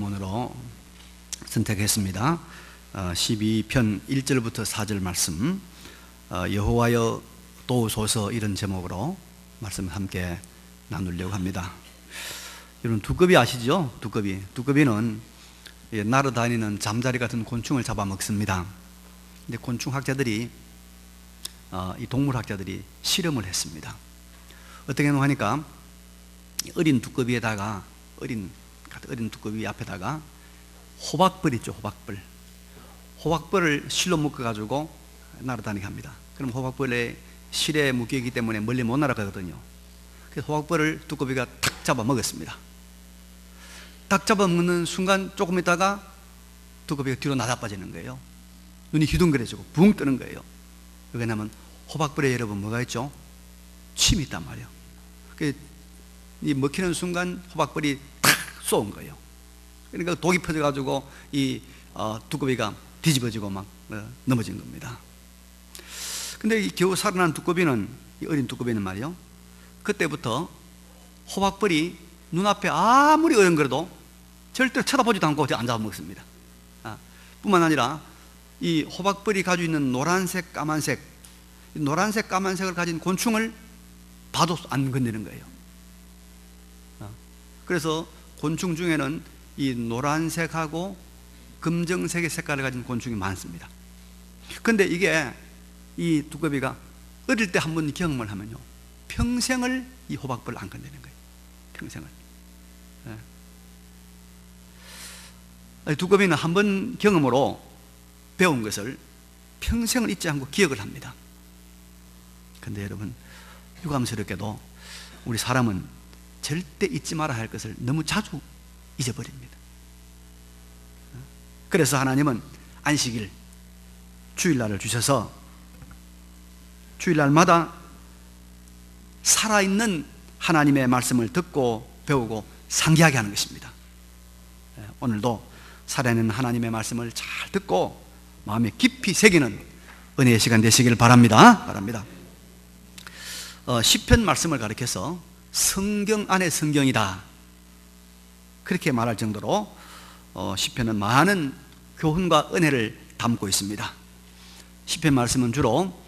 본문으로 선택했습니다. 12편 1절부터 4절 말씀, 여호와여 도우소서, 이런 제목으로 말씀을 함께 나누려고 합니다. 여러분, 두꺼비 아시죠? 두꺼비는 날아다니는 잠자리 같은 곤충을 잡아먹습니다. 근데 곤충학자들이, 이 동물학자들이 실험을 했습니다. 어떻게 하니까 어린 두꺼비에다가 어린 두꺼비 앞에다가 호박벌 있죠, 호박벌을 실로 묶어가지고 날아다니게 합니다. 그럼 호박벌에 실에 묶여있기 때문에 멀리 못 날아가거든요. 그래서 호박벌을 두꺼비가 탁 잡아 먹었습니다. 딱 잡아 먹는 순간 조금 있다가 두꺼비가 뒤로 나자빠지는 거예요. 눈이 휘둥그레지고 붕 뜨는 거예요. 왜냐하면 호박벌에 여러분 뭐가 있죠? 침이 있단 말이에요. 이 먹히는 순간 호박벌이 탁 쏘은 거예요. 그러니까 독이 퍼져가지고 이 두꺼비가 뒤집어지고 막 넘어진 겁니다. 근데 이 겨우 살아난 두꺼비는, 이 어린 두꺼비는 말이요, 그때부터 호박벌이 눈앞에 아무리 어른거려도 절대로 쳐다보지도 않고 안 잡아먹습니다. 뿐만 아니라 이 호박벌이 가지고 있는 노란색, 까만색, 노란색, 까만색을 가진 곤충을 봐도 안 건드는 거예요. 그래서 곤충 중에는 이 노란색하고 검정색의 색깔을 가진 곤충이 많습니다. 그런데 이게 이 두꺼비가 어릴 때 한번 경험을 하면요, 평생을 이 호박벌을 안 건드는 거예요. 평생을. 두꺼비는 한 번 경험으로 배운 것을 평생을 잊지 않고 기억을 합니다. 그런데 여러분, 유감스럽게도 우리 사람은 절대 잊지 말아야 할 것을 너무 자주 잊어버립니다. 그래서 하나님은 안식일, 주일날을 주셔서 주일날마다 살아있는 하나님의 말씀을 듣고 배우고 상기하게 하는 것입니다. 오늘도 살아있는 하나님의 말씀을 잘 듣고 마음에 깊이 새기는 은혜의 시간 되시길 바랍니다. 시편 말씀을 가리켜서 성경 안에 성경이다, 그렇게 말할 정도로 시편은 많은 교훈과 은혜를 담고 있습니다. 시편 말씀은 주로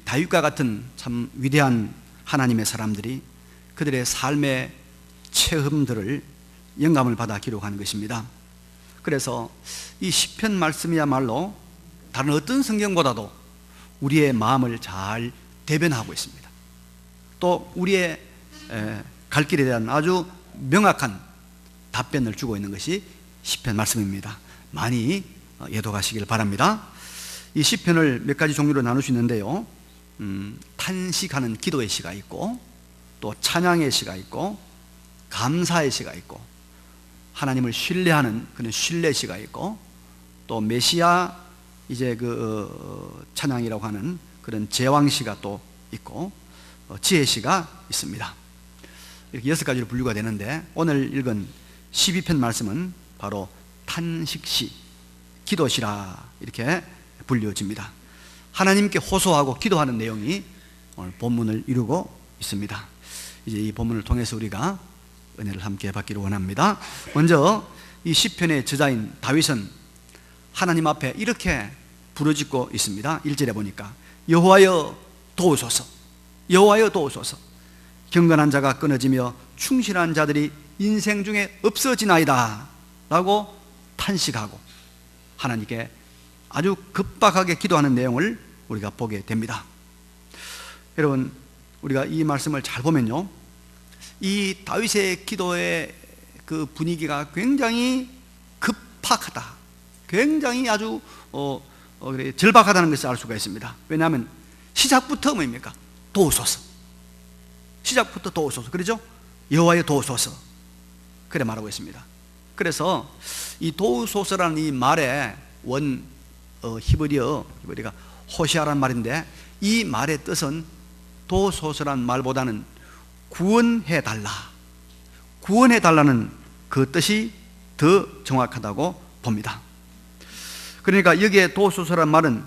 다윗과 같은 참 위대한 하나님의 사람들이 그들의 삶의 체험들을 영감을 받아 기록하는 것입니다. 그래서 이 시편 말씀이야말로 다른 어떤 성경보다도 우리의 마음을 잘 대변하고 있습니다. 또 우리의 갈 길에 대한 아주 명확한 답변을 주고 있는 것이 시편 말씀입니다. 많이 예독하시길 바랍니다. 이 시편을 몇 가지 종류로 나눌 수 있는데요, 탄식하는 기도의 시가 있고, 또 찬양의 시가 있고, 감사의 시가 있고, 하나님을 신뢰하는 그런 신뢰 시가 있고, 또 메시아 이제 찬양이라고 하는 그런 제왕 시가 또 있고, 지혜 시가 있습니다. 이렇게 6가지로 분류가 되는데, 오늘 읽은 12편 말씀은 바로 탄식시, 기도시라 이렇게 불려집니다. 하나님께 호소하고 기도하는 내용이 오늘 본문을 이루고 있습니다. 이제 이 본문을 통해서 우리가 은혜를 함께 받기를 원합니다. 먼저 이 시편의 저자인 다윗은 하나님 앞에 이렇게 부르짖고 있습니다. 1절에 보니까 여호와여 도우소서, 여호와여 도우소서, 경건한 자가 끊어지며 충실한 자들이 인생 중에 없어지나이다 라고 탄식하고 하나님께 아주 급박하게 기도하는 내용을 우리가 보게 됩니다. 여러분, 우리가 이 말씀을 잘 보면요, 이 다윗의 기도의 그 분위기가 굉장히 급박하다, 굉장히 아주 절박하다는 것을 알 수가 있습니다. 왜냐하면 시작부터 뭡니까? 도우소서, 시작부터 도우소서, 그러죠? 여호와여 도우소서, 그래 말하고 있습니다. 그래서 이 도우소서라는 이 말의 히브리어가 호시아라는 말인데, 이 말의 뜻은 도우소서라는 말보다는 구원해달라, 구원해달라는 그 뜻이 더 정확하다고 봅니다. 그러니까 여기에 도우소서라는 말은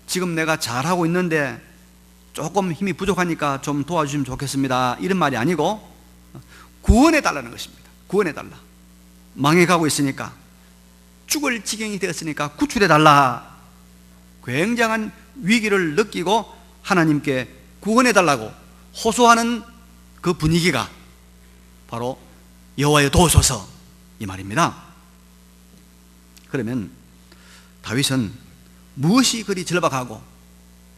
지금 내가 잘하고 있는데 조금 힘이 부족하니까 좀 도와주시면 좋겠습니다, 이런 말이 아니고 구원해달라는 것입니다. 구원해달라. 망해가고 있으니까, 죽을 지경이 되었으니까 구출해달라, 굉장한 위기를 느끼고 하나님께 구원해달라고 호소하는 그 분위기가 바로 여호와여 도우소서 이 말입니다. 그러면 다윗은 무엇이 그리 절박하고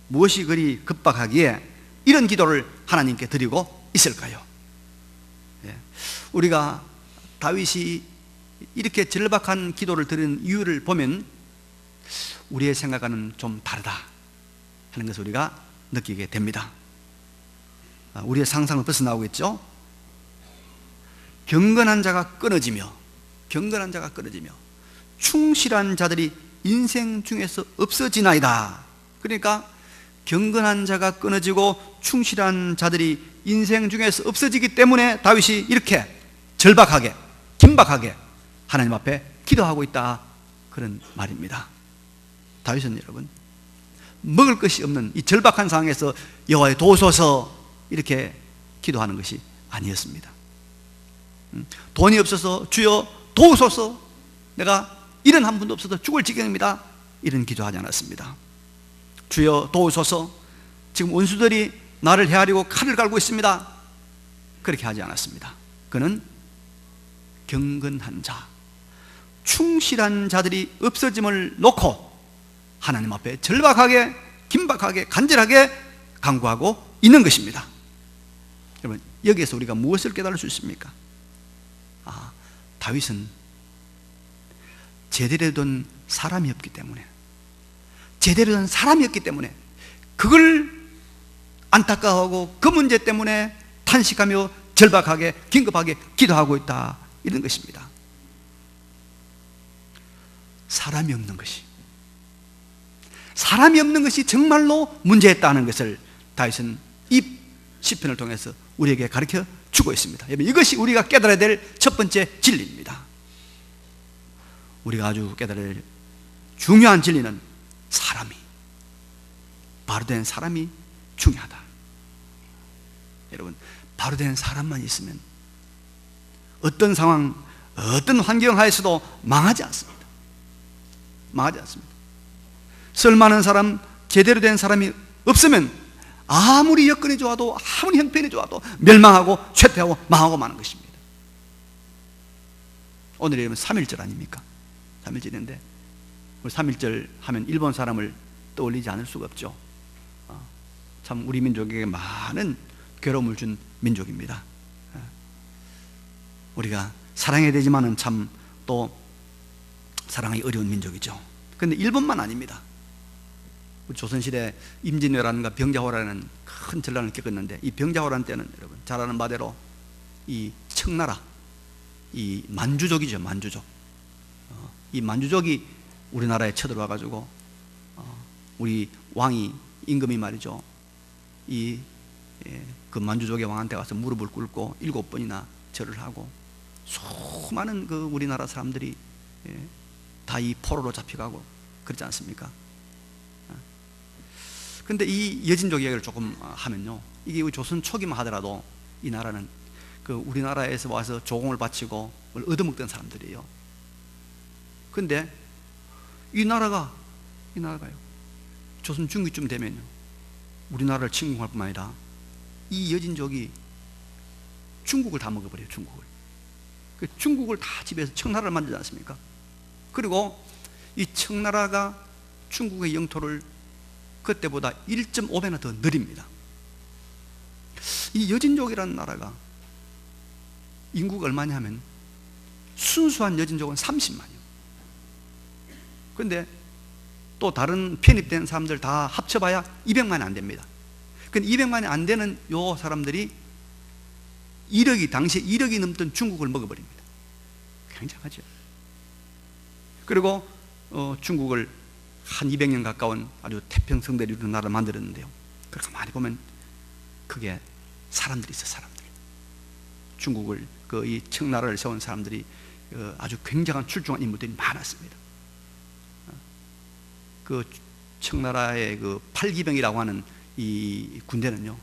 무엇이 그리 급박하기에 이런 기도를 하나님께 드리고 있을까요? 우리가 다윗이 이렇게 절박한 기도를 드리는 이유를 보면 우리의 생각과는 좀 다르다 하는 것을 우리가 느끼게 됩니다. 우리의 상상을 벗어나오겠죠? 경건한 자가 끊어지며 충실한 자들이 인생 중에서 없어지나이다. 그러니까 경건한 자가 끊어지고 충실한 자들이 인생 중에서 없어지기 때문에 다윗이 이렇게 절박하게, 긴박하게 하나님 앞에 기도하고 있다, 그런 말입니다. 다윗은 여러분, 먹을 것이 없는 이 절박한 상황에서 여호와여 도우소서 이렇게 기도하는 것이 아니었습니다. 돈이 없어서 주여 도우소서, 내가 일은 한 푼도 없어서 죽을 지경입니다, 이런 기도하지 않았습니다. 주여 도우소서, 지금 원수들이 나를 헤아리고 칼을 갈고 있습니다, 그렇게 하지 않았습니다. 그는 경건한 자, 충실한 자들이 없어짐을 놓고 하나님 앞에 절박하게, 긴박하게, 간절하게 간구하고 있는 것입니다. 여러분, 여기에서 우리가 무엇을 깨달을 수 있습니까? 다윗은 제대로 된 사람이었기 때문에 그걸 안타까워하고 그 문제 때문에 탄식하며 절박하게, 긴급하게 기도하고 있다, 이런 것입니다. 사람이 없는 것이 정말로 문제였다는 것을 다윗은 이 시편을 통해서 우리에게 가르쳐 주고 있습니다. 이것이 우리가 깨달아야 될 첫 번째 진리입니다. 우리가 아주 깨달아야 될 중요한 진리는 바로된 사람이 중요하다. 여러분, 바로된 사람만 있으면 어떤 상황, 어떤 환경 하에서도 망하지 않습니다. 쓸만한 사람, 제대로 된 사람이 없으면 아무리 여건이 좋아도, 아무리 형편이 좋아도 멸망하고 쇠퇴하고 망하고 마는 것입니다. 오늘이 3.1절 아닙니까? 3.1절인데 우리 3.1절 하면 일본 사람을 떠올리지 않을 수가 없죠. 참 우리 민족에게 많은 괴로움을 준 민족입니다. 우리가 사랑해야 되지만은 참 또 사랑하기 어려운 민족이죠. 그런데 일본만 아닙니다. 조선시대 임진왜란과 병자호란이라는 큰 전란을 겪었는데, 이 병자호란 때는 여러분 잘 아는 바대로 이 청나라, 이 만주족이죠. 이 만주족이 우리나라에 쳐들어와 가지고 우리 왕이, 임금이 말이죠, 그 만주족의 왕한테 가서 무릎을 꿇고 7번이나 절을 하고 수많은 그 우리나라 사람들이 다 이 포로로 잡혀가고 그렇지 않습니까? 근데 이 여진족 이야기를 조금 하면요, 이게 조선 초기만 하더라도 이 나라는 그 우리나라에서 와서 조공을 바치고 얻어먹던 사람들이에요. 근데 이 나라가요, 조선 중기쯤 되면요, 우리나라를 침공할 뿐만 아니라 이 여진족이 중국을 다 먹어버려요. 중국을 다 지배해서 청나라를 만들지 않습니까? 그리고 이 청나라가 중국의 영토를 그때보다 1.5배나 더 늘립니다. 이 여진족이라는 나라가 인구가 얼마냐 하면 순수한 여진족은 30만이요. 그런데 또 다른 편입된 사람들 다 합쳐봐야 200만이 안 됩니다. 근데 200만이 안 되는 요 사람들이 당시에 1억이 넘던 중국을 먹어버립니다. 굉장하죠. 그리고 중국을 한 200년 가까운 아주 태평성대를 이루는 나라를 만들었는데요, 그렇게 많이 보면 그게 사람들이 있어요. 사람들, 중국을 이 청나라를 세운 사람들이 아주 굉장한 출중한 인물들이 많았습니다. 그 청나라의 그 팔기병이라고 하는 이 군대는요,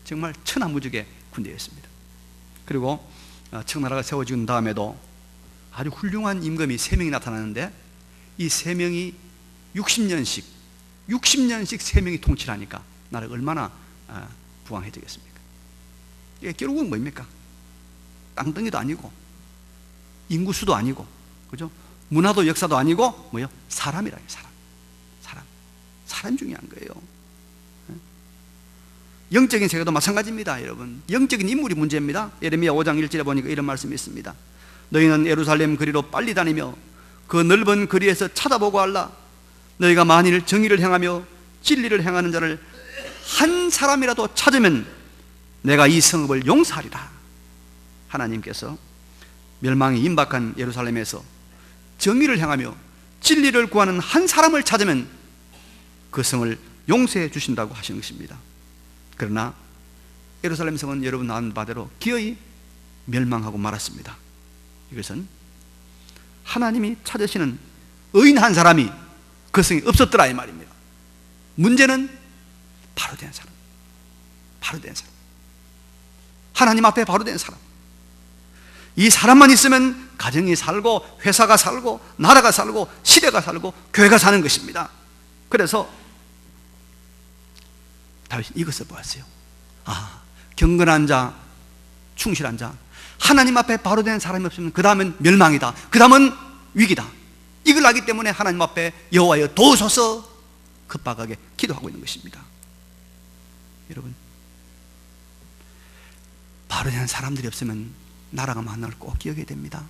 정말 천하무적의 군대였습니다. 그리고 청나라가 세워진 다음에도 아주 훌륭한 임금이 3명이 나타나는데 이 3명이 60년씩 3명이 통치를 하니까 나라가 얼마나 부강해지겠습니까? 이게 결국은 뭡니까? 땅덩이도 아니고 인구수도 아니고, 그죠? 문화도 역사도 아니고 뭐요? 사람이라요. 사람 중요한 거예요. 영적인 세계도 마찬가지입니다, 여러분. 영적인 인물이 문제입니다. 예레미야 5장 1절에 보니까 이런 말씀이 있습니다. 너희는 예루살렘 거리로 빨리 다니며 그 넓은 거리에서 찾아보고 알라. 너희가 만일 정의를 행하며 진리를 행하는 자를 한 사람이라도 찾으면 내가 이 성읍을 용서하리라. 하나님께서 멸망이 임박한 예루살렘에서 정의를 행하며 진리를 구하는 한 사람을 찾으면 그 성을 용서해 주신다고 하시는 것입니다. 그러나 예루살렘 성은 여러분 아는 바대로 기어이 멸망하고 말았습니다. 이것은 하나님이 찾으시는 의인 한 사람이 그 성에 없었더라 이 말입니다. 문제는 바로 된 사람, 하나님 앞에 바로 된 사람. 이 사람만 있으면 가정이 살고 회사가 살고 나라가 살고 시대가 살고 교회가 사는 것입니다. 그래서 다윗은 이것을 보았어요. 경건한 자, 충실한 자, 하나님 앞에 바로 된 사람이 없으면 그 다음은 멸망이다, 그 다음은 위기다. 이걸 알기 때문에 하나님 앞에 여호와여 도우소서 급박하게 기도하고 있는 것입니다. 여러분, 바로 된 사람들이 없으면 나라가 망하는 걸 꼭 기억해야 됩니다.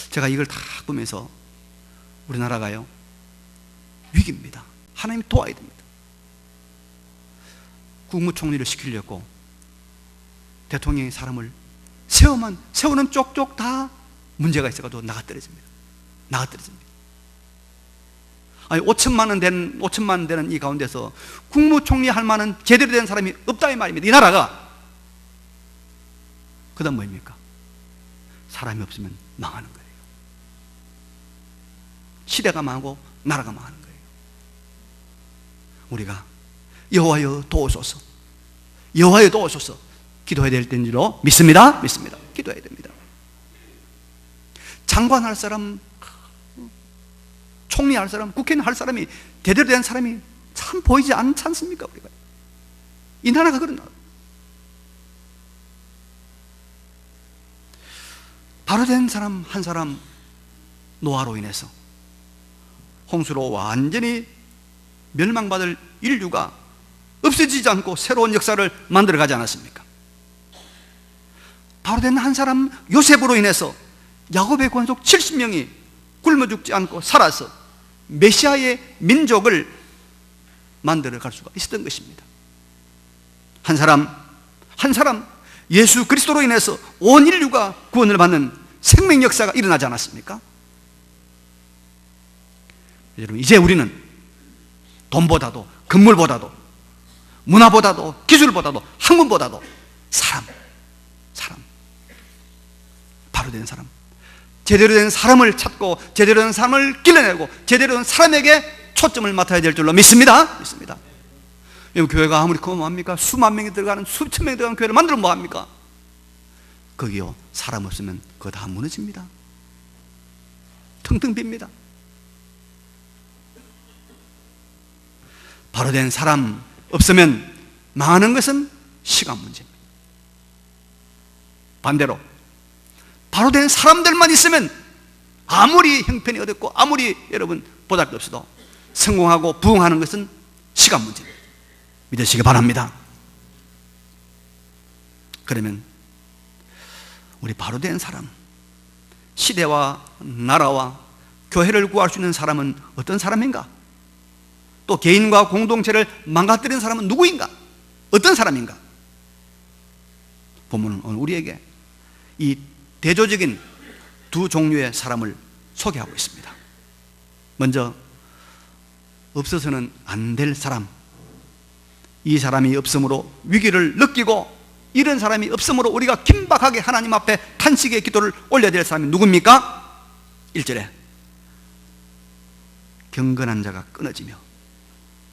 제가 이걸 다 보면서 우리나라가요 위기입니다. 하나님이 도와야 됩니다. 국무총리를 시키려고 대통령이 사람을 세우는 쪽쪽 다 문제가 있어가지고 나가 떨어집니다. 아니 5천만 원 되는 이 가운데서 국무총리 할 만한 제대로 된 사람이 없다 이 말입니다. 이 나라가. 그 다음 뭐입니까? 사람이 없으면 망하는 거예요. 시대가 망하고 나라가 망하는 거예요. 우리가 여호와여 도우소서, 여호와여 도우소서 기도해야 될 때인 줄로 믿습니다. 기도해야 됩니다. 장관할 사람, 총리할 사람, 국회의원 할 사람이 제대로 된 사람이 참 보이지 않지 않습니까? 우리가 이 나라가 그런 나라. 바로 된 사람 한 사람 노아로 인해서 홍수로 완전히 멸망받을 인류가 없어지지 않고 새로운 역사를 만들어가지 않았습니까? 바로 된 한 사람 요셉으로 인해서 야곱의 권속 70명이 굶어 죽지 않고 살아서 메시아의 민족을 만들어갈 수가 있었던 것입니다. 한 사람 예수 그리스도로 인해서 온 인류가 구원을 받는 생명 역사가 일어나지 않았습니까? 여러분, 이제 우리는 돈보다도 건물보다도 문화보다도 기술보다도 학문보다도 사람, 바로 된 사람, 제대로 된 사람을 찾고 제대로 된 사람을 길러내고 제대로 된 사람에게 초점을 맡아야 될 줄로 믿습니다. 교회가 아무리 크면 뭐합니까? 수만 명이 들어가는, 수천 명이 들어가는 교회를 만들면 뭐합니까? 거기요, 사람 없으면 그거 다 무너집니다. 텅텅 빕니다. 바로 된 사람 없으면 망하는 것은 시간 문제입니다. 반대로 바로 된 사람들만 있으면 아무리 형편이 어렵고 아무리 여러분 보잘것없어도 성공하고 부흥하는 것은 시간 문제입니다. 믿으시기 바랍니다. 그러면 우리 바로 된 사람, 시대와 나라와 교회를 구할 수 있는 사람은 어떤 사람인가? 또 개인과 공동체를 망가뜨리는 사람은 누구인가? 어떤 사람인가? 본문은 오늘 우리에게 이 대조적인 두 종류의 사람을 소개하고 있습니다. 먼저 없어서는 안 될 사람, 이 사람이 없으므로 위기를 느끼고 이런 사람이 없으므로 우리가 긴박하게 하나님 앞에 탄식의 기도를 올려야 될 사람이 누굽니까? 1절에 경건한 자가 끊어지며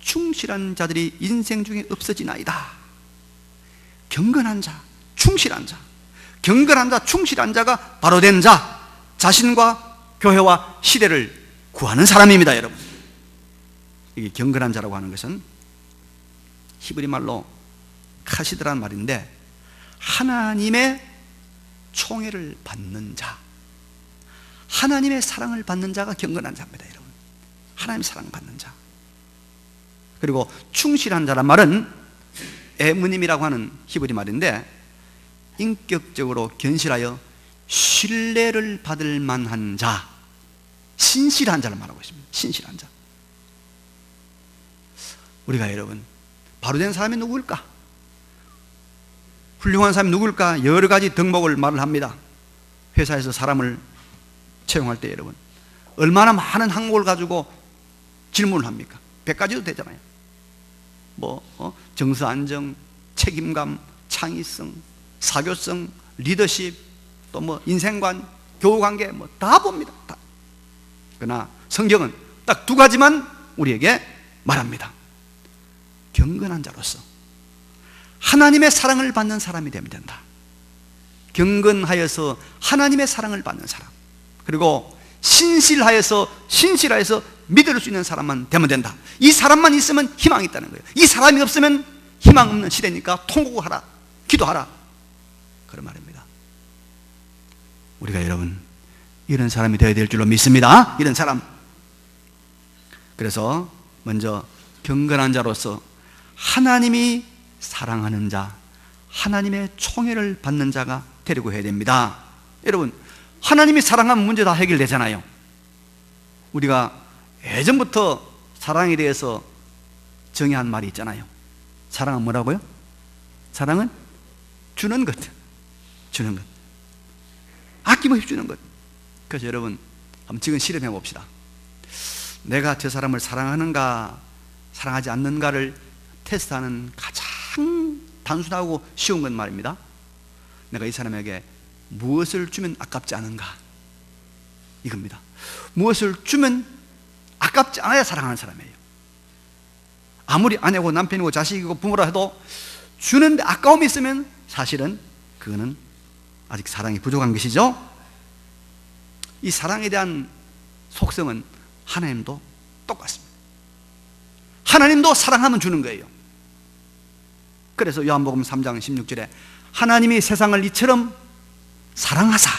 충실한 자들이 인생 중에 없어지나이다. 경건한 자, 충실한 자, 경건한 자, 충실한 자가 바로 된 자, 자신과 교회와 시대를 구하는 사람입니다, 여러분. 이게 경건한 자라고 하는 것은 히브리 말로 카시드라는 말인데, 하나님의 총애를 받는 자, 하나님의 사랑을 받는 자가 경건한 자입니다, 여러분. 하나님의 사랑을 받는 자. 그리고 충실한 자란 말은 에무님이라고 하는 히브리 말인데, 인격적으로 견실하여 신뢰를 받을 만한 자, 신실한 자를 말하고 있습니다. 신실한 자. 우리가 여러분, 바로된 사람이 누구일까? 훌륭한 사람이 누구일까? 여러 가지 덕목을 말을 합니다. 회사에서 사람을 채용할 때 여러분, 얼마나 많은 항목을 가지고 질문을 합니까? 100가지도 되잖아요. 정서 안정, 책임감, 창의성, 사교성, 리더십, 또 인생관, 교우관계 다 봅니다. 다. 그러나 성경은 딱 두 가지만 우리에게 말합니다. 경건한 자로서 하나님의 사랑을 받는 사람이 되면 된다. 경건하여서 하나님의 사랑을 받는 사람, 그리고 신실하여서 믿을 수 있는 사람만 되면 된다. 이 사람만 있으면 희망이 있다는 거예요. 이 사람이 없으면 희망 없는 시대니까 통곡하라, 기도하라, 그런 말입니다. 우리가 여러분 이런 사람이 되어야 될 줄로 믿습니다. 이런 사람. 그래서 먼저 경건한 자로서 하나님이 사랑하는 자, 하나님의 총애를 받는 자가 되려고 해야 됩니다. 여러분, 하나님이 사랑하면 문제 다 해결되잖아요. 우리가 예전부터 사랑에 대해서 정의한 말이 있잖아요. 사랑은 뭐라고요? 사랑은 주는 것, 주는 것, 아낌없이 주는 것. 그래서 여러분, 한번 지금 실험해 봅시다. 내가 저 사람을 사랑하는가 사랑하지 않는가를 테스트하는 가장 단순하고 쉬운 건 말입니다. 내가 이 사람에게 무엇을 주면 아깝지 않은가, 이겁니다. 무엇을 주면 아깝지 않아야 사랑하는 사람이에요. 아무리 아내고 남편이고 자식이고 부모라 해도 주는데 아까움이 있으면 사실은 그거는 아직 사랑이 부족한 것이죠. 이 사랑에 대한 속성은 하나님도 똑같습니다. 하나님도 사랑하면 주는 거예요. 그래서 요한복음 3장 16절에 하나님이 세상을 이처럼 사랑하사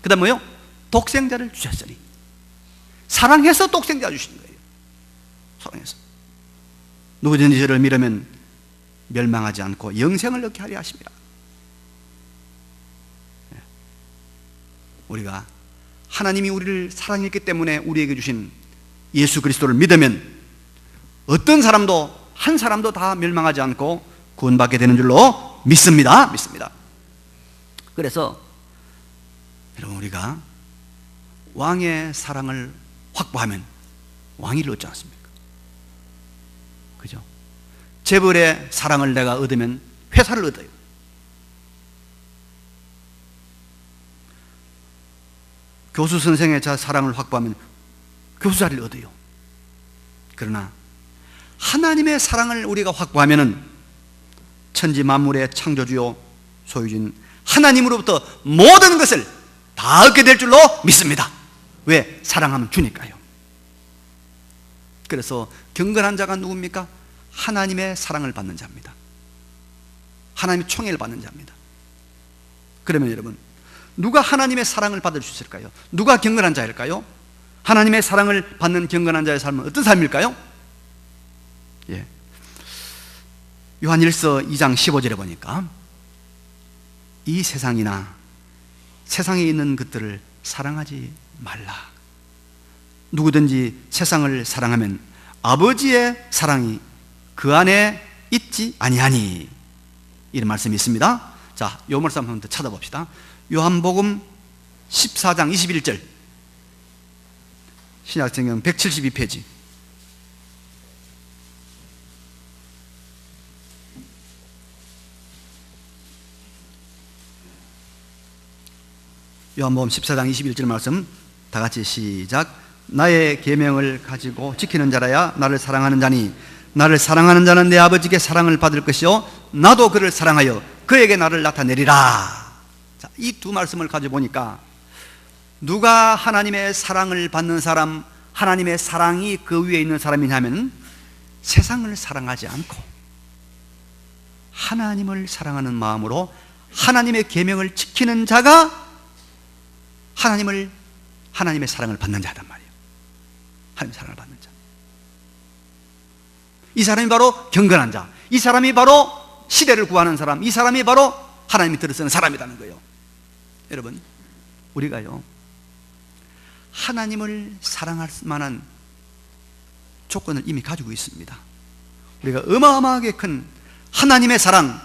그 다음 뭐요? 독생자를 주셨으니. 사랑해서 독생자 주시는 거예요. 사랑해서. 누구든지 저를 믿으면 멸망하지 않고 영생을 얻게 하려 하십니다. 우리가 하나님이 우리를 사랑했기 때문에 우리에게 주신 예수 그리스도를 믿으면 어떤 사람도 한 사람도 다 멸망하지 않고 구원받게 되는 줄로 믿습니다. 그래서 여러분, 우리가 왕의 사랑을 확보하면 왕위를 얻지 않습니까? 그죠? 재벌의 사랑을 내가 얻으면 회사를 얻어요. 교수 선생의 사랑을 확보하면 교수 자리를 얻어요. 그러나 하나님의 사랑을 우리가 확보하면은 천지 만물의 창조주요 소유주인 하나님으로부터 모든 것을 다 얻게 될 줄로 믿습니다. 왜? 사랑하면 주니까요. 그래서 경건한 자가 누굽니까? 하나님의 사랑을 받는 자입니다. 하나님의 총애를 받는 자입니다. 그러면 여러분, 누가 하나님의 사랑을 받을 수 있을까요? 누가 경건한 자일까요? 하나님의 사랑을 받는 경건한 자의 삶은 어떤 삶일까요? 요한일서 2장 15절에 보니까 이 세상이나 세상에 있는 것들을 사랑하지 말라. 누구든지 세상을 사랑하면 아버지의 사랑이 그 안에 있지 아니하니, 이런 말씀이 있습니다. 자, 요 말씀 한번 더 찾아봅시다. 요한복음 14장 21절, 신약성경 172페이지. 요한복음 14장 21절 말씀 다 같이 시작. 나의 계명을 가지고 지키는 자라야 나를 사랑하는 자니 나를 사랑하는 자는 내 아버지께 사랑을 받을 것이요 나도 그를 사랑하여 그에게 나를 나타내리라. 자, 이 두 말씀을 가지고 보니까 누가 하나님의 사랑을 받는 사람, 하나님의 사랑이 그 위에 있는 사람이냐면 세상을 사랑하지 않고 하나님을 사랑하는 마음으로 하나님의 계명을 지키는 자가 하나님의 사랑을 받는 자단 말이에요. 하나님의 사랑을 받는 자. 이 사람이 바로 경건한 자, 이 사람이 바로 시대를 구하는 사람, 이 사람이 바로 하나님이 들으시는 사람이라는 거예요. 여러분, 우리가요 하나님을 사랑할 만한 조건을 이미 가지고 있습니다. 우리가 어마어마하게 큰 하나님의 사랑,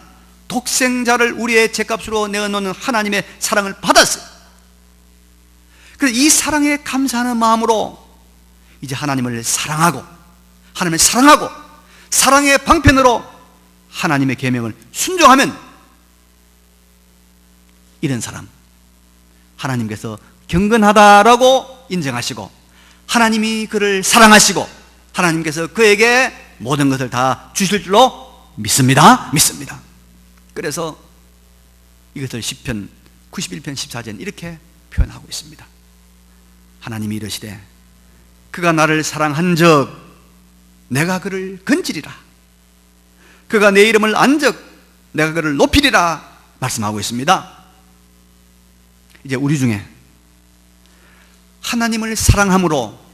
독생자를 우리의 죄값으로 내어놓는 하나님의 사랑을 받았어요. 그래서 이 사랑에 감사하는 마음으로 이제 하나님을 사랑하고 사랑의 방편으로 하나님의 계명을 순종하면 이런 사람 하나님께서 경건하다라고 인정하시고 하나님이 그를 사랑하시고 하나님께서 그에게 모든 것을 다 주실 줄로 믿습니다. 그래서 이것을 시편 91편 14절 이렇게 표현하고 있습니다. 하나님이 이르시되 그가 나를 사랑한즉 내가 그를 건지리라, 그가 내 이름을 안즉 내가 그를 높이리라 말씀하고 있습니다. 이제 우리 중에 하나님을 사랑함으로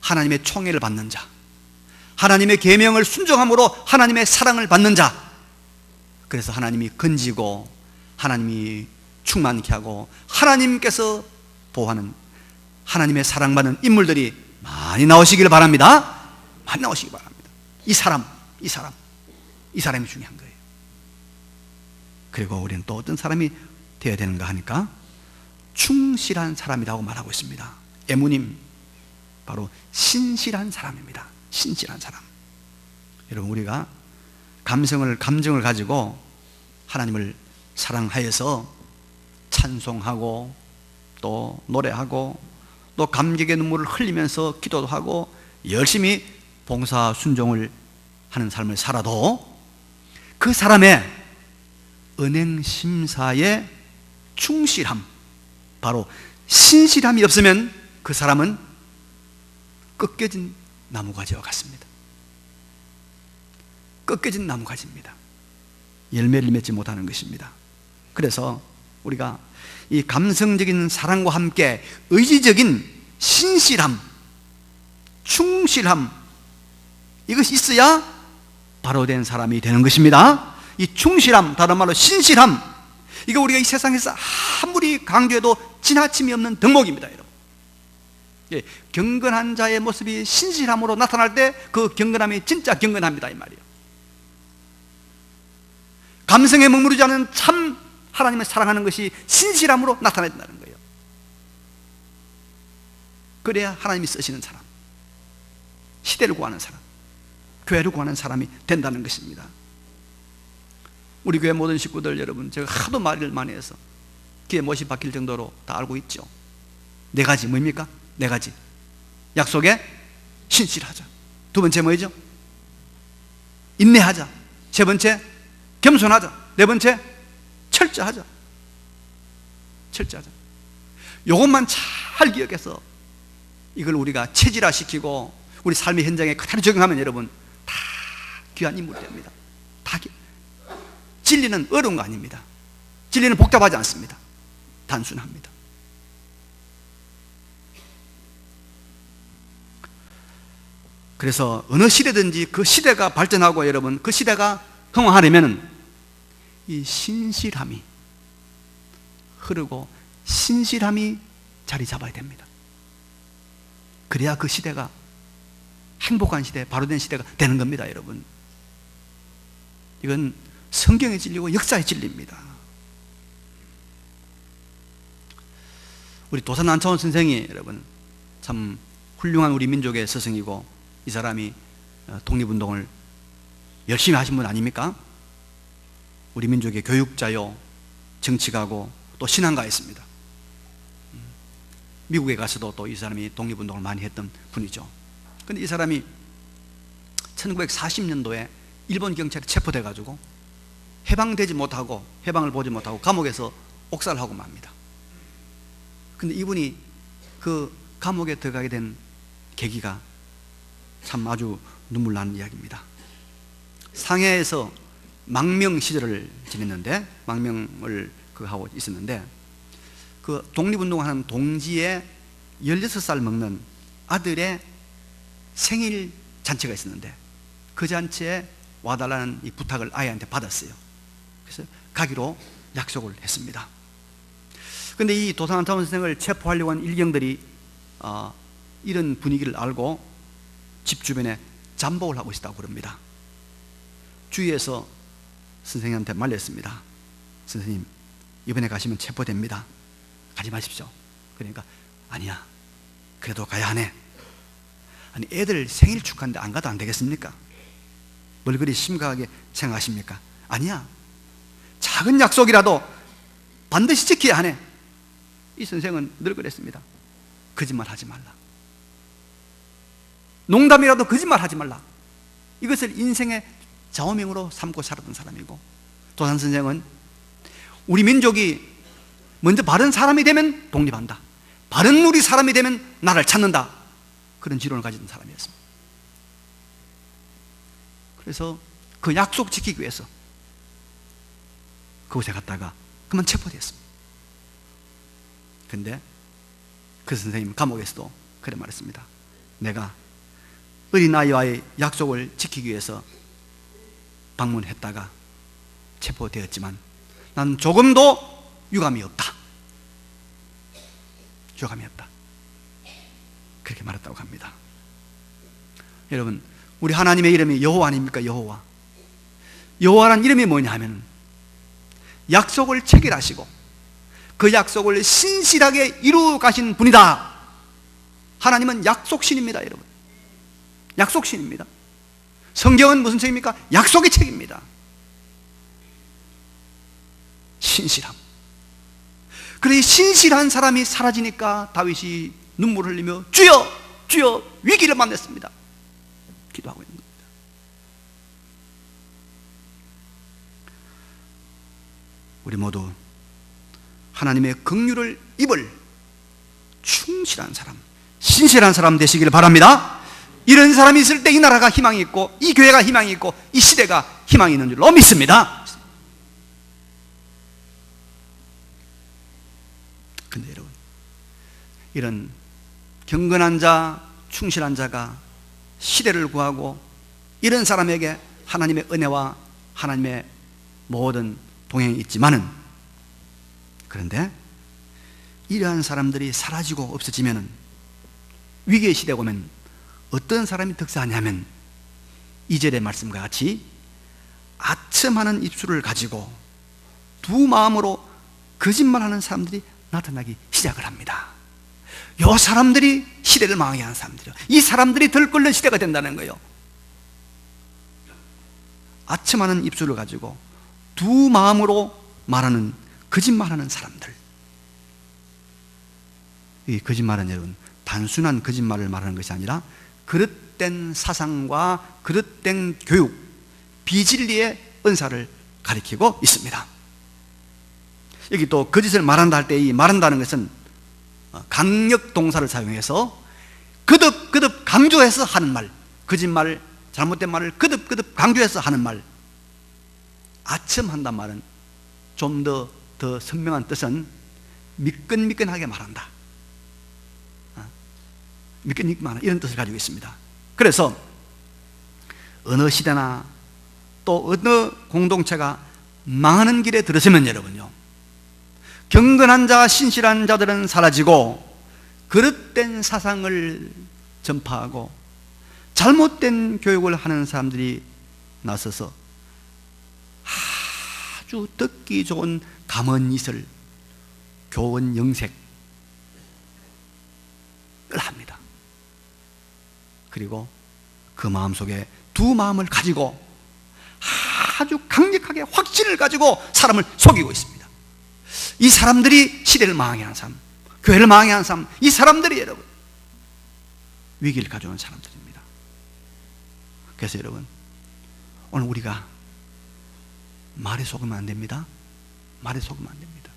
하나님의 총애를 받는 자, 하나님의 계명을 순종함으로 하나님의 사랑을 받는 자, 그래서 하나님이 건지고 하나님이 충만케 하고 하나님께서 보호하는 하나님의 사랑받는 인물들이 많이 나오시길 바랍니다. 많이 나오시기 바랍니다. 이 사람이 중요한 거예요. 그리고 우리는 또 어떤 사람이 되어야 되는가 하니까 충실한 사람이라고 말하고 있습니다. 에무님, 바로 신실한 사람입니다. 신실한 사람. 여러분, 우리가 감정을 가지고 하나님을 사랑하여서 찬송하고 또 노래하고 또 감격의 눈물을 흘리면서 기도도 하고 열심히 봉사 순종을 하는 삶을 살아도 그 사람의 은행 심사에 충실함, 바로 신실함이 없으면 그 사람은 꺾여진 나무가지와 같습니다. 꺾여진 나무가지입니다. 열매를 맺지 못하는 것입니다. 그래서 우리가 이 감성적인 사랑과 함께 의지적인 신실함, 충실함, 이것이 있어야 바로 된 사람이 되는 것입니다. 이 충실함, 다른 말로 신실함, 이거 우리가 이 세상에서 아무리 강조해도 지나침이 없는 덕목입니다, 여러분. 예, 경건한 자의 모습이 신실함으로 나타날 때 그 경건함이 진짜 경건합니다, 이 말이에요. 감성에 머무르지 않은 참 하나님을 사랑하는 것이 신실함으로 나타낸다는 거예요. 그래야 하나님이 쓰시는 사람, 시대를 구하는 사람, 교회를 구하는 사람이 된다는 것입니다. 우리 교회 모든 식구들 여러분, 제가 하도 말을 많이 해서 귀에 못이 박힐 정도로 다 알고 있죠. 네 가지 뭡니까? 네 가지. 약속에 신실하자. 두 번째 뭐죠? 인내하자. 세 번째 겸손하자. 네 번째 철저하자. 이것만 잘 기억해서 이걸 우리가 체질화시키고 우리 삶의 현장에 그대로 적용하면 여러분 다 귀한 인물이 됩니다. 진리는 어려운 거 아닙니다. 진리는 복잡하지 않습니다. 단순합니다. 그래서 어느 시대든지 그 시대가 발전하고 여러분 그 시대가 흥황하려면 이 신실함이 흐르고 신실함이 자리 잡아야 됩니다. 그래야 그 시대가 행복한 시대, 바로된 시대가 되는 겁니다, 여러분. 이건 성경의 진리고 역사의 진리입니다. 우리 도산 안차원 선생이 여러분 참 훌륭한 우리 민족의 스승이고 이 사람이 독립운동을 열심히 하신 분 아닙니까? 우리 민족의 교육자요, 정치가고 또 신앙가였습니다. 미국에 가서도 또 이 사람이 독립운동을 많이 했던 분이죠. 그런데 이 사람이 1940년도에 일본 경찰에 체포돼 가지고 해방을 보지 못하고 감옥에서 옥살하고 맙니다. 근데 이분이 그 감옥에 들어가게 된 계기가 참 아주 눈물 나는 이야기입니다. 상해에서 망명 시절을 지냈는데, 망명을 하고 있었는데, 그 독립운동하는 동지의 16살 먹는 아들의 생일 잔치가 있었는데, 그 잔치에 와달라는 이 부탁을 아이한테 받았어요. 그래서 가기로 약속을 했습니다. 그런데 이 도산암타운 선생을 체포하려고 한 일경들이 이런 분위기를 알고 집 주변에 잠복을 하고 있었다고 그럽니다. 주위에서 선생님한테 말렸습니다. 선생님, 이번에 가시면 체포됩니다. 가지 마십시오. 그러니까 아니야, 그래도 가야 하네. 아니, 애들 생일 축하인데 안 가도 안 되겠습니까? 뭘 그리 심각하게 생각하십니까? 아니야, 작은 약속이라도 반드시 지켜야 하네. 이 선생은 늘 그랬습니다. 거짓말 하지 말라. 농담이라도 거짓말 하지 말라. 이것을 인생의 좌우명으로 삼고 살았던 사람이고, 도산 선생은 우리 민족이 먼저 바른 사람이 되면 독립한다, 바른 우리 사람이 되면 나를 찾는다, 그런 지론을 가진 사람이었습니다. 그래서 그 약속 지키기 위해서 그곳에 갔다가 그만 체포되었습니다. 근데 그 선생님 감옥에서도 그래 말했습니다. 내가 어린아이와의 약속을 지키기 위해서 방문했다가 체포되었지만 난 조금도 유감이 없다. 유감이 없다. 그렇게 말했다고 합니다. 여러분, 우리 하나님의 이름이 여호와 아닙니까? 여호와. 여호와란 이름이 뭐냐 하면 약속을 체결하시고 그 약속을 신실하게 이루어 가신 분이다. 하나님은 약속신입니다, 여러분. 약속신입니다. 성경은 무슨 책입니까? 약속의 책입니다. 신실함. 그래, 이 신실한 사람이 사라지니까 다윗이 눈물을 흘리며 주여, 주여, 위기를 만났습니다. 기도하고 있는 겁니다. 우리 모두 하나님의 긍휼을 입을 충실한 사람, 신실한 사람 되시기를 바랍니다. 이런 사람이 있을 때 이 나라가 희망이 있고 이 교회가 희망이 있고 이 시대가 희망이 있는 줄로 믿습니다. 근데 여러분, 이런 경건한 자, 충실한 자가 시대를 구하고 이런 사람에게 하나님의 은혜와 하나님의 모든 동행이 있지만은, 그런데 이러한 사람들이 사라지고 없어지면은 위기의 시대가 오면 어떤 사람이 득세하냐면 2절의 말씀과 같이 아첨하는 입술을 가지고 두 마음으로 거짓말하는 사람들이 나타나기 시작을 합니다. 이 사람들이 시대를 망하게 하는 사람들이요, 이 사람들이 들끓는 시대가 된다는 거예요. 아첨하는 입술을 가지고 두 마음으로 말하는, 거짓말하는 사람들. 이 거짓말은 여러분 단순한 거짓말을 말하는 것이 아니라 그릇된 사상과 그릇된 교육, 비진리의 은사를 가리키고 있습니다. 여기 또 거짓을 말한다 할 때 이 말한다는 것은 강력 동사를 사용해서 거듭거듭 강조해서 하는 말, 거짓말, 잘못된 말을 거듭거듭 강조해서 하는 말. 아첨한단 말은 좀 더 선명한 뜻은 미끈미끈하게 말한다, 미끈미끈 말한다, 이런 뜻을 가지고 있습니다. 그래서 어느 시대나 또 어느 공동체가 망하는 길에 들어서면 여러분요, 경건한 자, 신실한 자들은 사라지고 그릇된 사상을 전파하고 잘못된 교육을 하는 사람들이 나서서 아주 듣기 좋은 감언이설, 교훈 영색을 합니다. 그리고 그 마음속에 두 마음을 가지고 아주 강력하게 확신을 가지고 사람을 속이고 있습니다. 이 사람들이 시대를 망하게 하는 사람, 교회를 망하게 하는 사람, 이 사람들이 여러분 위기를 가져오는 사람들입니다. 그래서 여러분, 오늘 우리가 말에 속으면 안 됩니다. 말에 속으면 안 됩니다.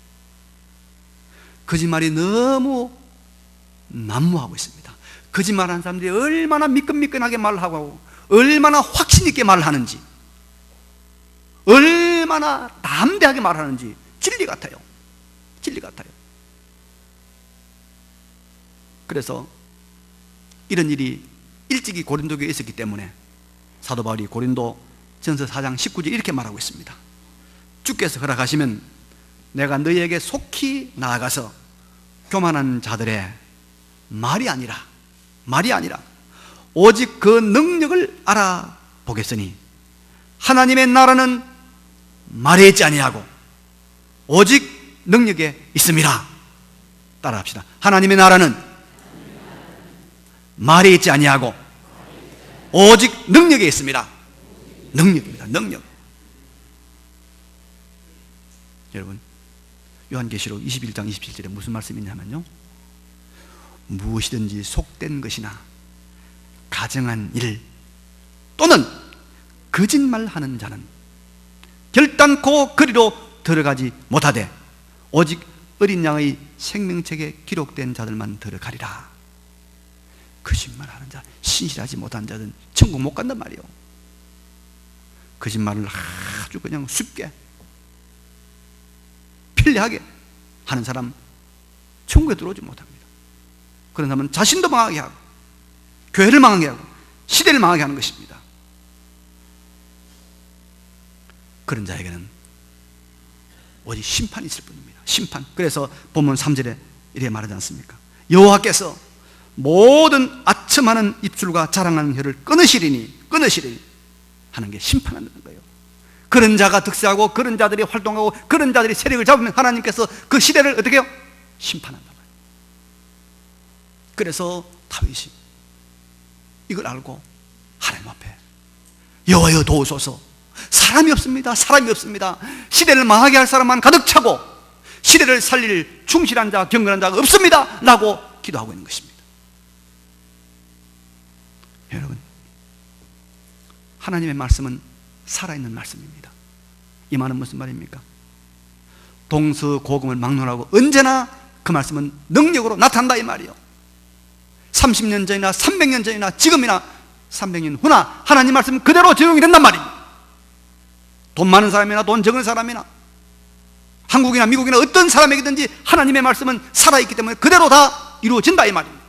거짓말이 너무 난무하고 있습니다. 거짓말하는 사람들이 얼마나 미끈미끈하게 말을 하고 얼마나 확신 있게 말을 하는지, 얼마나 담대하게 말하는지 진리 같아요. 진리 같아요. 그래서 이런 일이 일찍이 고린도교에 있었기 때문에 사도 바울이 고린도 전서 4장 19절 이렇게 말하고 있습니다. 주께서 허락하시면 내가 너희에게 속히 나아가서 교만한 자들의 말이 아니라 오직 그 능력을 알아보겠으니 하나님의 나라는 말에 있지 아니하고 오직 능력에 있습니다. 따라합시다. 하나님의 나라는 말에 있지 아니하고 오직 능력에 있습니다. 능력입니다. 능력. 여러분, 요한계시록 21장 27절에 무슨 말씀이 있냐면요, 무엇이든지 속된 것이나 가정한 일 또는 거짓말하는 자는 결단코 그리로 들어가지 못하되 오직 어린 양의 생명책에 기록된 자들만 들어가리라. 거짓말하는 자, 신실하지 못한 자들은 천국 못 간단 말이에요. 거짓말을 아주 그냥 쉽게 편리하게 하는 사람 천국에 들어오지 못합니다. 그런 사람은 자신도 망하게 하고 교회를 망하게 하고 시대를 망하게 하는 것입니다. 그런 자에게는 오직 심판이 있을 뿐입니다. 심판. 그래서 본문 3절에 이렇게 말하지 않습니까? 여호와께서 모든 아첨하는 입술과 자랑하는 혀를 끊으시리니 하는 게 심판한다는 거예요. 그런 자가 득세하고 그런 자들이 활동하고 그런 자들이 세력을 잡으면 하나님께서 그 시대를 어떻게 해요? 심판한다 말이에요. 그래서 다윗이 이걸 알고 하나님 앞에 여호와여 도우소서, 사람이 없습니다. 사람이 없습니다. 시대를 망하게 할 사람만 가득 차고 시대를 살릴 충실한 자, 경건한 자가 없습니다 라고 기도하고 있는 것입니다. 여러분, 하나님의 말씀은 살아있는 말씀입니다. 이 말은 무슨 말입니까? 동서고금을 막론하고 언제나 그 말씀은 능력으로 나타난다 이 말이에요. 30년 전이나 300년 전이나 지금이나 300년 후나 하나님 말씀은 그대로 적용이 된단 말입니다. 돈 많은 사람이나 돈 적은 사람이나 한국이나 미국이나 어떤 사람에게든지 하나님의 말씀은 살아있기 때문에 그대로 다 이루어진다 이 말입니다.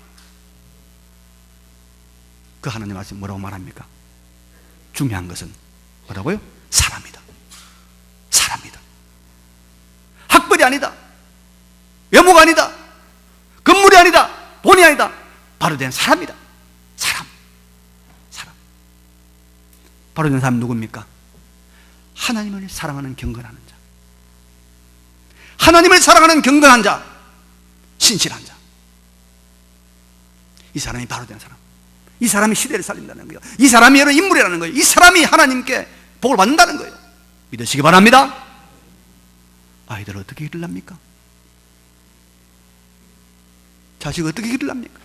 그 하나님의 말씀 뭐라고 말합니까? 중요한 것은 뭐라고요? 사람이다. 사람이다. 학벌이 아니다. 외모가 아니다. 건물이 아니다. 돈이 아니다. 바로 된 사람이다. 사람. 바로 된 사람이 누굽니까? 하나님을 사랑하는 경건하는 자, 하나님을 사랑하는 경건한 자, 신실한 자. 이 사람이 바로 된 사람. 이 사람이 시대를 살린다는 거예요. 이 사람이 여러 인물이라는 거예요. 이 사람이 하나님께 복을 받는다는 거예요. 믿으시기 바랍니다. 아이들 어떻게 기르랍니까? 자식 어떻게 기르랍니까?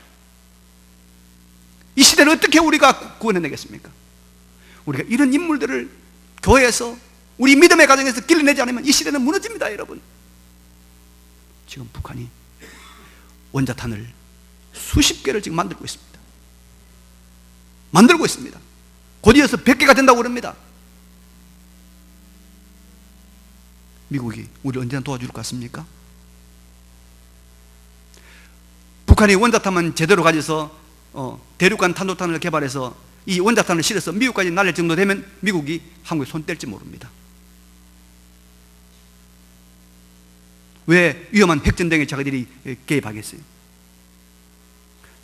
이 시대를 어떻게 우리가 구원해내겠습니까? 우리가 이런 인물들을 교회에서 우리 믿음의 가정에서 길러내지 않으면 이 시대는 무너집니다. 여러분, 지금 북한이 원자탄을 수십 개를 지금 만들고 있습니다. 곧 이어서 100개가 된다고 그럽니다. 미국이 우리 언제나 도와줄 것 같습니까? 북한이 원자탄만 제대로 가져서 대륙간 탄도탄을 개발해서 이 원자탄을 실어서 미국까지 날릴 정도 되면 미국이 한국에 손 뗄지 모릅니다. 왜 위험한 핵전쟁에 자기들이 개입하겠어요?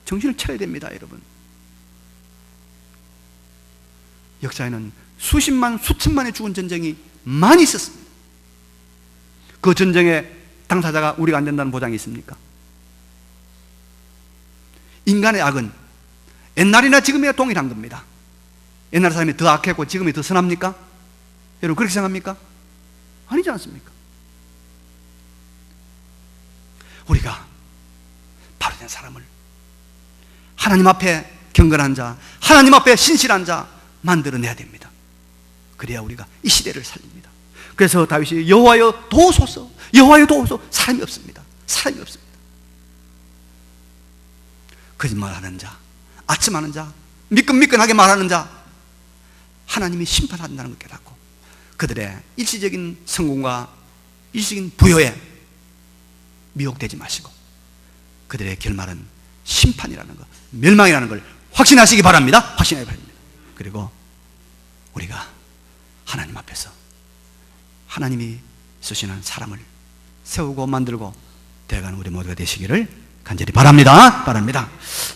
정신을 차려야 됩니다. 여러분, 역사에는 수십만 수천만의 죽은 전쟁이 많이 있었습니다. 그 전쟁의 당사자가 우리가 안 된다는 보장이 있습니까? 인간의 악은 옛날이나 지금이나 동일한 겁니다. 옛날 사람이 더 악했고 지금이 더 선합니까? 여러분 그렇게 생각합니까? 아니지 않습니까? 우리가 바로 된 사람을 하나님 앞에 경건한 자, 하나님 앞에 신실한 자 만들어내야 됩니다. 그래야 우리가 이 시대를 살립니다. 그래서 다윗이 여호와여 도우소서, 여호와여 도우소서. 사람이 없습니다. 사람이 없습니다. 거짓말하는 자, 아첨하는 자, 미끈미끈하게 말하는 자, 하나님이 심판한다는 걸 깨닫고 그들의 일시적인 성공과 일시적인 부여에 미혹되지 마시고 그들의 결말은 심판이라는 것, 멸망이라는 걸 확신하시기 바랍니다. 확신하기 바랍니다. 그리고 우리가 하나님 앞에서 하나님이 쓰시는 사람을 세우고 만들고 되어가는 우리 모두가 되시기를 간절히 바랍니다.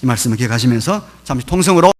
이 말씀을 기억하시면서 잠시 통성으로